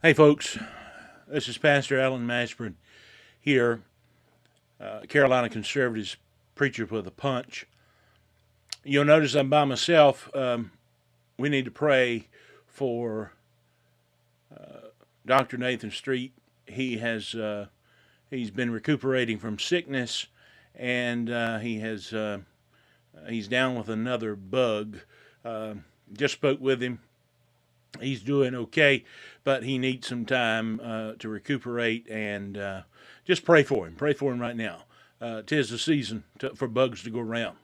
Hey, folks, this is Pastor Mashburn here, Carolina Conservatives preacher with a punch. You'll notice I'm by myself. We need to pray for Dr. Nathan Street. He's been recuperating from sickness, and he's down with another bug. Just spoke with him. He's doing okay, but he needs some time to recuperate, and just pray for him. Pray for him right now. 'Tis the season for bugs to go around.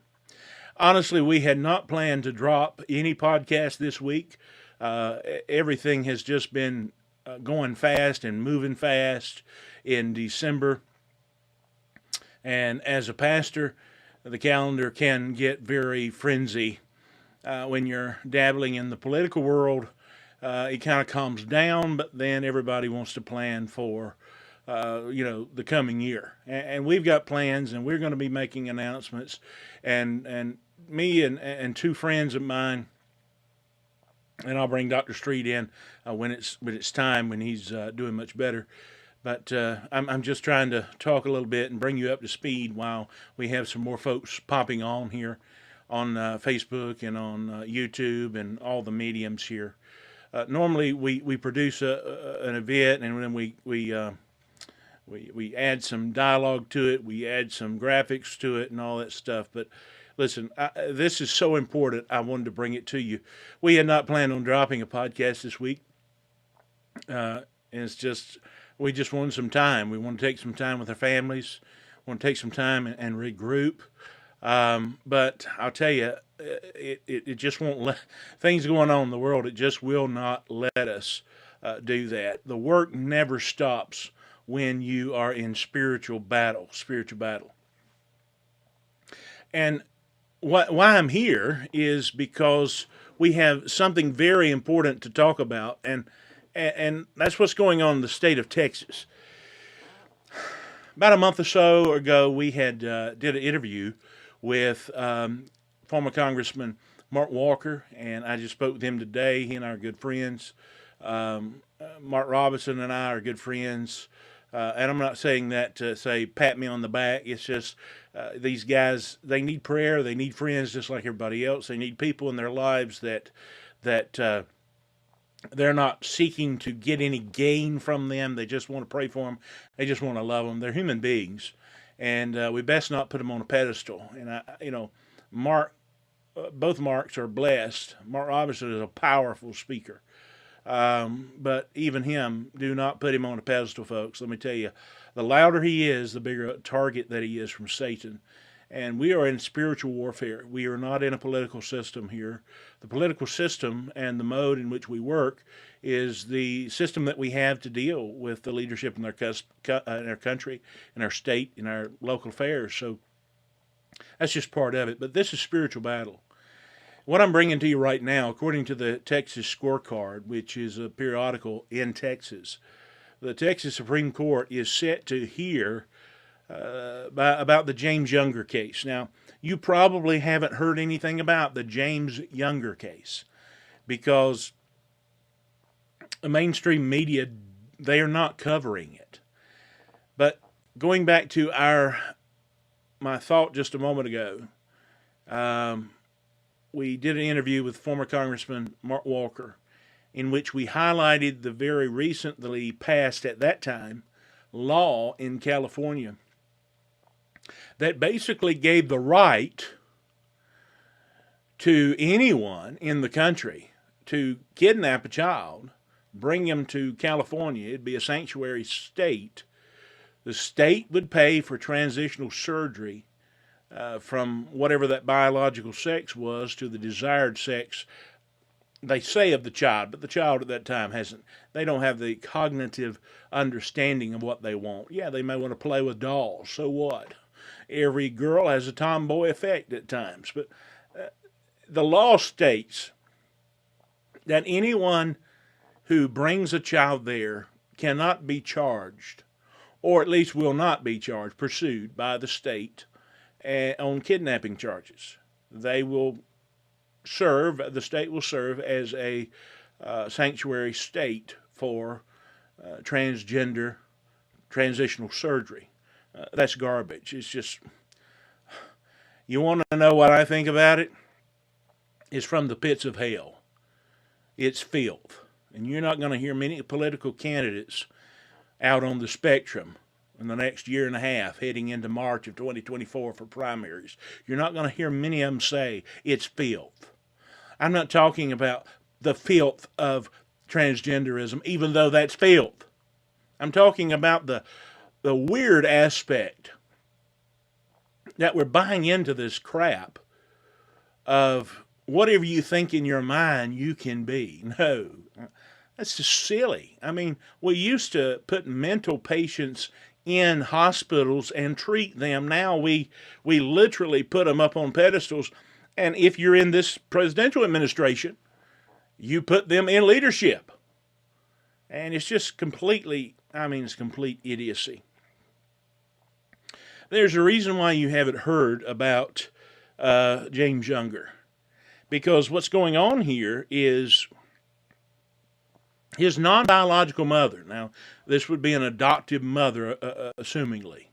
Honestly, we had not planned to drop any podcast this week. Everything has just been going fast and moving fast in December. And as a pastor, the calendar can get very frenzy when you're dabbling in the political world. It kind of calms down, but then everybody wants to plan for, the coming year. And we've got plans, and we're going to be making announcements. And me and two friends of mine, and I'll bring Dr. Street in when it's time, when he's doing much better. But I'm just trying to talk a little bit and bring you up to speed while we have some more folks popping on here on Facebook and on YouTube and all the mediums here. Normally, we produce an event, and then we add some dialogue to it, we add some graphics to it, and all that stuff. But listen, this is so important. I wanted to bring it to you. We had not planned on dropping a podcast this week. It's just we just wanted some time. We want to take some time with our families. Want to take some time and regroup. But I'll tell you, it just won't let things going on in the world. It just will not let us do that. The work never stops when you are in spiritual battle. And why I'm here is because we have something very important to talk about, and that's what's going on in the state of Texas. About a month or so ago, we had did an interview with former Congressman Mark Walker, and I just spoke with him today. He and I are good friends. Mark Robinson and I are good friends. And I'm not saying that to say pat me on the back. It's just these guys, they need prayer. They need friends just like everybody else. They need people in their lives that they're not seeking to get any gain from them. They just want to pray for them. They just want to love them. They're human beings. And we best not put them on a pedestal. And Mark, both Marks are blessed. Mark Robinson is a powerful speaker, but even him, do not put him on a pedestal, folks. Let me tell you, the louder he is, the bigger target that he is from Satan. And we are in spiritual warfare. We are not in a political system here. The political system and the mode in which we work is the system that we have to deal with the leadership in our country, in our state, in our local affairs. So that's just part of it. But this is spiritual battle. What I'm bringing to you right now, according to the Texas Scorecard, which is a periodical in Texas, the Texas Supreme Court is set to hear about the James Younger case. Now, you probably haven't heard anything about the James Younger case because the mainstream media, they are not covering it. But going back to my thought just a moment ago, we did an interview with former Congressman Mark Walker in which we highlighted the very recently passed, at that time, law in California that basically gave the right to anyone in the country to kidnap a child, bring him to California. It'd be a sanctuary state. The state would pay for transitional surgery from whatever that biological sex was to the desired sex, they say, of the child, but the child at that time they don't have the cognitive understanding of what they want. Yeah, they may want to play with dolls, so what? Every girl has a tomboy effect at times, but the law states that anyone who brings a child there cannot be charged, or at least will not be pursued by the state on kidnapping charges. The state will serve as a sanctuary state for transgender, transitional surgery. That's garbage. It's just, you want to know what I think about it? It's from the pits of hell. It's filth. And you're not going to hear many political candidates out on the spectrum in the next year and a half, heading into March of 2024 for primaries. You're not going to hear many of them say it's filth. I'm not talking about the filth of transgenderism, even though that's filth. I'm talking about the weird aspect that we're buying into this crap of whatever you think in your mind you can be. No, that's just silly. I mean, we used to put mental patients in hospitals and treat them. Now we literally put them up on pedestals. And if you're in this presidential administration, you put them in leadership. And it's just completely, it's complete idiocy. There's a reason why you haven't heard about James Younger. Because what's going on here is his non-biological mother, now this would be an adoptive mother, assumingly,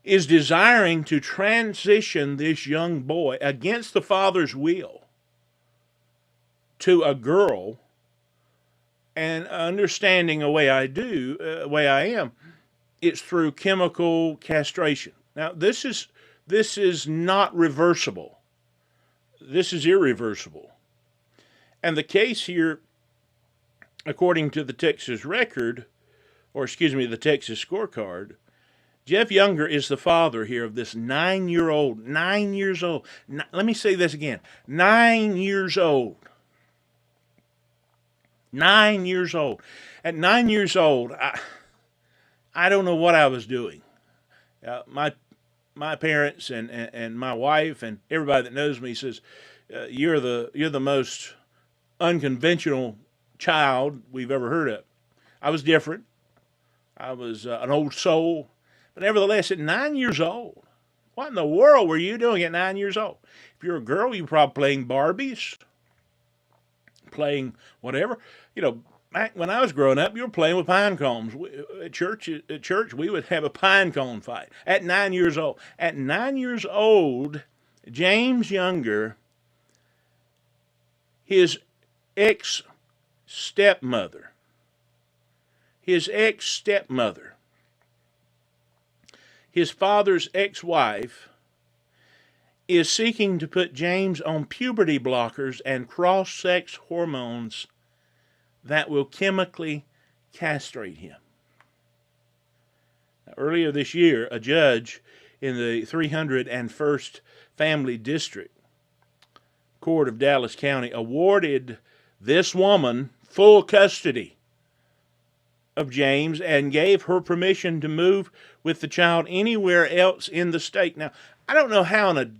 is desiring to transition this young boy against the father's will to a girl, and understanding the way I do, way I am, it's through chemical castration. Now this is not reversible. This is irreversible. And the case here, according to the Texas record, the Texas scorecard, Jeff Younger is the father here of this 9 years old. Let me say this again. 9 years old. 9 years old. At 9 years old, I don't know what I was doing. My parents and my wife and everybody that knows me says, you're the most unconventional child we've ever heard of. I was different. I was an old soul. But nevertheless, at 9 years old, what in the world were you doing at 9 years old? If you're a girl, you were probably playing Barbies, playing whatever. Back when I was growing up, you were playing with pine cones. At church, we would have a pine cone fight at 9 years old. At 9 years old, James Younger, his ex-stepmother, his father's ex-wife, is seeking to put James on puberty blockers and cross-sex hormones that will chemically castrate him. Now, earlier this year, a judge in the 301st Family District Court of Dallas County awarded this woman full custody of James and gave her permission to move with the child anywhere else in the state. Now, I don't know how an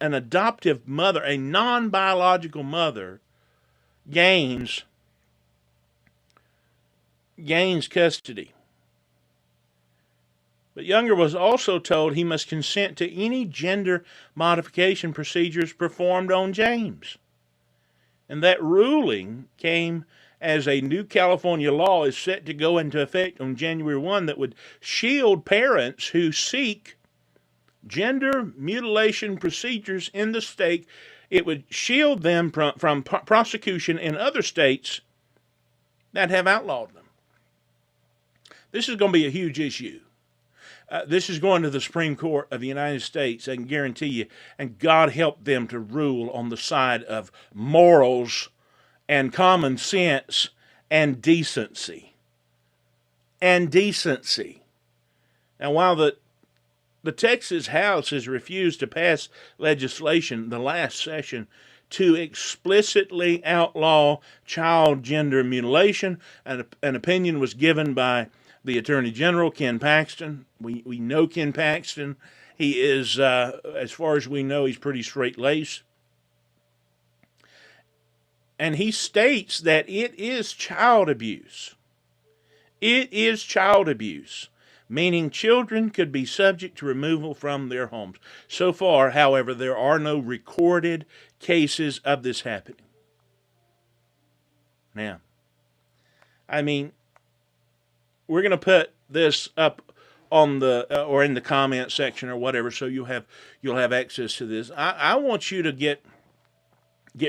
adoptive mother, a non-biological mother, gains custody. But Younger was also told he must consent to any gender modification procedures performed on James. And that ruling came as a new California law is set to go into effect on January 1 that would shield parents who seek gender mutilation procedures in the state. It would shield them from prosecution in other states that have outlawed them. This is going to be a huge issue. This is going to the Supreme Court of the United States, I can guarantee you, and God help them to rule on the side of morals and common sense and decency. Now, while the Texas House has refused to pass legislation the last session to explicitly outlaw child gender mutilation, an opinion was given by the Attorney General, Ken Paxton. We know Ken Paxton. He is, as far as we know, he's pretty straight-laced. And he states that it is child abuse. It is child abuse, meaning children could be subject to removal from their homes. So far, however, there are no recorded cases of this happening. Now, I mean, we're going to put this up on the or in the comment section or whatever, so you'll have access to this. I want you to get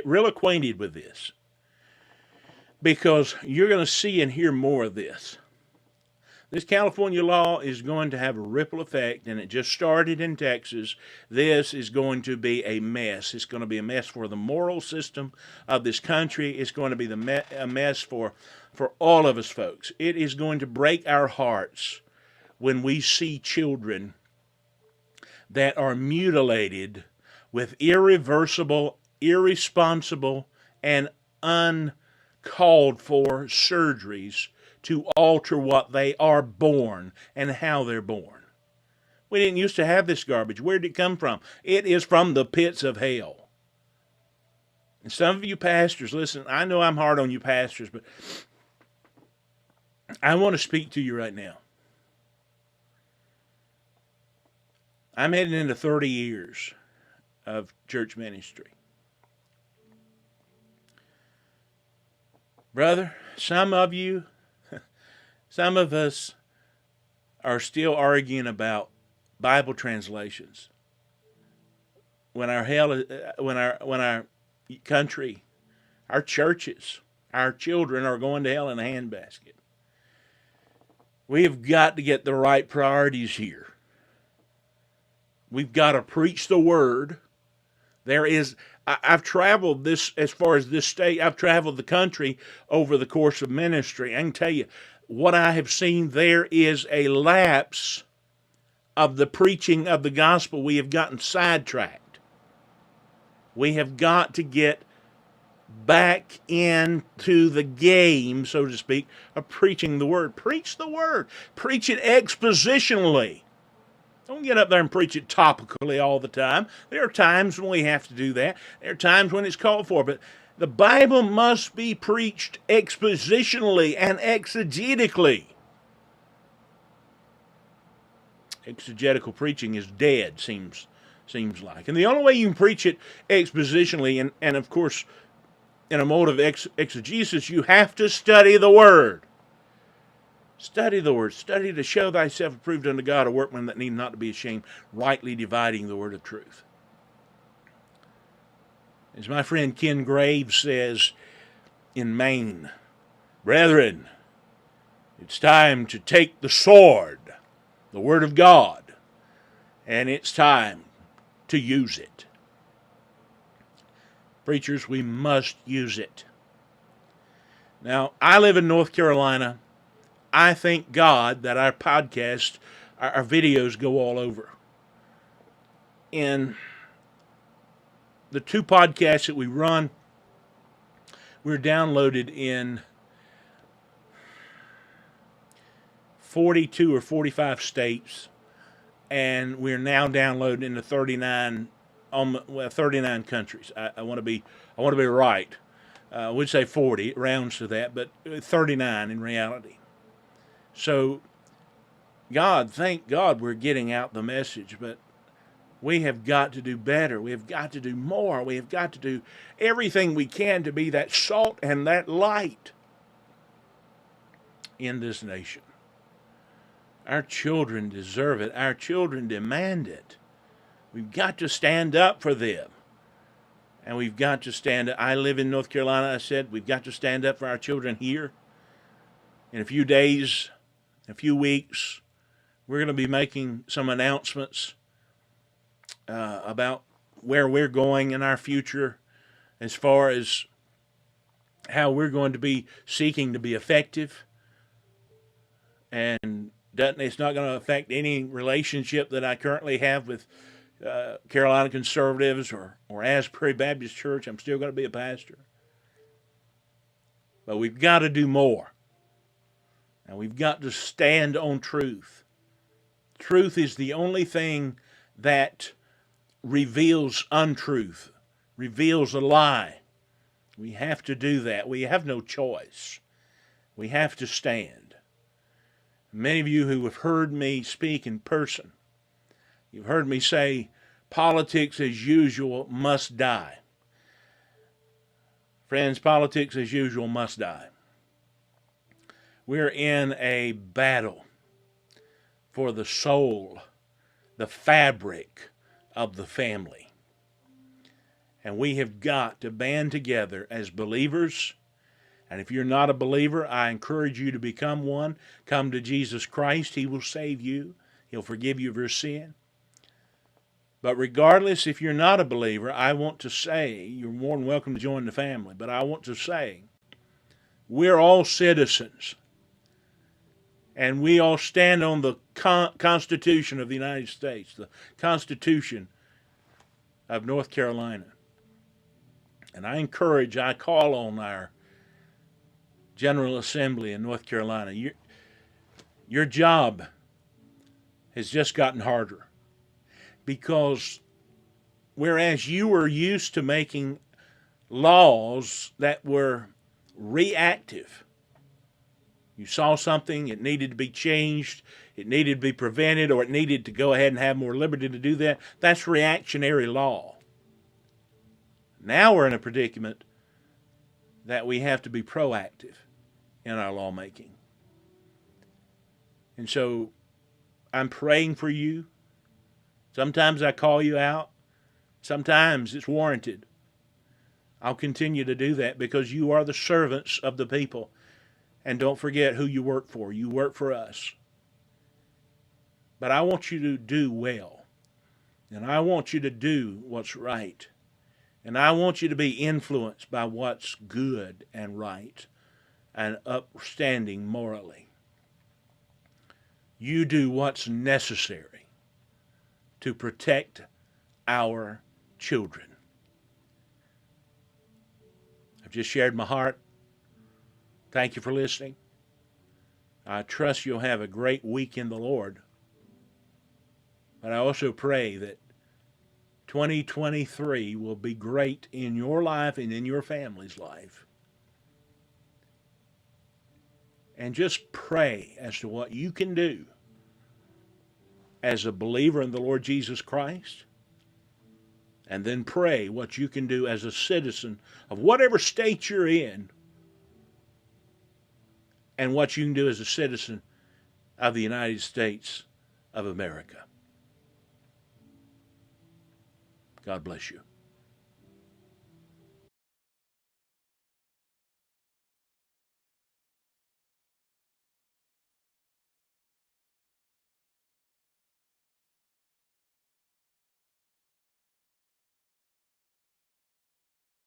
real acquainted with this, because you're going to see and hear more of this. This California law is going to have a ripple effect, and it just started in Texas. This is going to be a mess. It's going to be a mess for the moral system of this country. It's going to be a mess for all of us folks. It is going to break our hearts when we see children that are mutilated with irreversible, irresponsible, and uncalled for surgeries to alter what they are born and how they're born. We didn't used to have this garbage. Where did it come from? It is from the pits of hell. And some of you pastors, listen, I know I'm hard on you pastors, but I want to speak to you right now. I'm heading into 30 years of church ministry. Brother, some of us are still arguing about Bible translations when our country, our churches, our children are going to hell in a handbasket. We have got to get the right priorities here. We've got to preach the word. I've traveled as far as this state. I've traveled the country over the course of ministry. I can tell you, what I have seen, there is a lapse of the preaching of the gospel. We have gotten sidetracked. We have got to get back into the game, so to speak, of preaching the word. Preach the word. Preach it expositionally. Don't get up there and preach it topically all the time. There are times when we have to do that. There are times when it's called for, but the Bible must be preached expositionally and exegetically. Exegetical preaching is dead, seems like. And the only way you can preach it expositionally, and of course, in a mode of exegesis, you have to study the Word. Study the Word. Study to show thyself approved unto God, a workman that need not to be ashamed, rightly dividing the word of truth. As my friend Ken Graves says in Maine, brethren, it's time to take the sword, the Word of God, and it's time to use it. Preachers, we must use it. Now, I live in North Carolina. I thank God that our podcast, our videos go all over. In the 2 podcasts that we run, we're downloaded in 42 or 45 states, and we're now downloaded into 39 countries. I want to be right. We'd say 40, it rounds to that, but 39 in reality. So, thank God we're getting out the message, but we have got to do better. We have got to do more. We have got to do everything we can to be that salt and that light in this nation. Our children deserve it. Our children demand it. We've got to stand up for them. And we've got to stand up. I live in North Carolina, I said. We've got to stand up for our children here. In a few days, a few weeks, we're going to be making some announcements about where we're going in our future as far as how we're going to be seeking to be effective. And it's not going to affect any relationship that I currently have with Carolina conservatives or Asbury Baptist Church. I'm still going to be a pastor. But we've got to do more. And we've got to stand on truth. Truth is the only thing that reveals untruth, reveals a lie. We have to do that. We have no choice. We have to stand. Many of you who have heard me speak in person, you've heard me say, politics as usual must die. Friends, politics as usual must die. We're in a battle for the soul, the fabric of the family. And we have got to band together as believers. And if you're not a believer, I encourage you to become one. Come to Jesus Christ. He will save you. He'll forgive you of your sin. But regardless, if you're not a believer, I want to say, you're more than welcome to join the family, but I want to say, we're all citizens. And we all stand on the Constitution of the United States, the Constitution of North Carolina. And I call on our General Assembly in North Carolina. Your job has just gotten harder, because whereas you were used to making laws that were reactive, you saw something, it needed to be changed, it needed to be prevented, or it needed to go ahead and have more liberty to do that. That's reactionary law. Now we're in a predicament that we have to be proactive in our lawmaking. And so I'm praying for you. Sometimes I call you out. Sometimes it's warranted. I'll continue to do that because you are the servants of the people. And don't forget who you work for. You work for us. But I want you to do well. And I want you to do what's right. And I want you to be influenced by what's good and right and upstanding morally. You do what's necessary to protect our children. I've just shared my heart. Thank you for listening. I trust you'll have a great week in the Lord. But I also pray that 2023 will be great in your life and in your family's life. And just pray as to what you can do as a believer in the Lord Jesus Christ. And then pray what you can do as a citizen of whatever state you're in, and what you can do as a citizen of the United States of America. God bless you.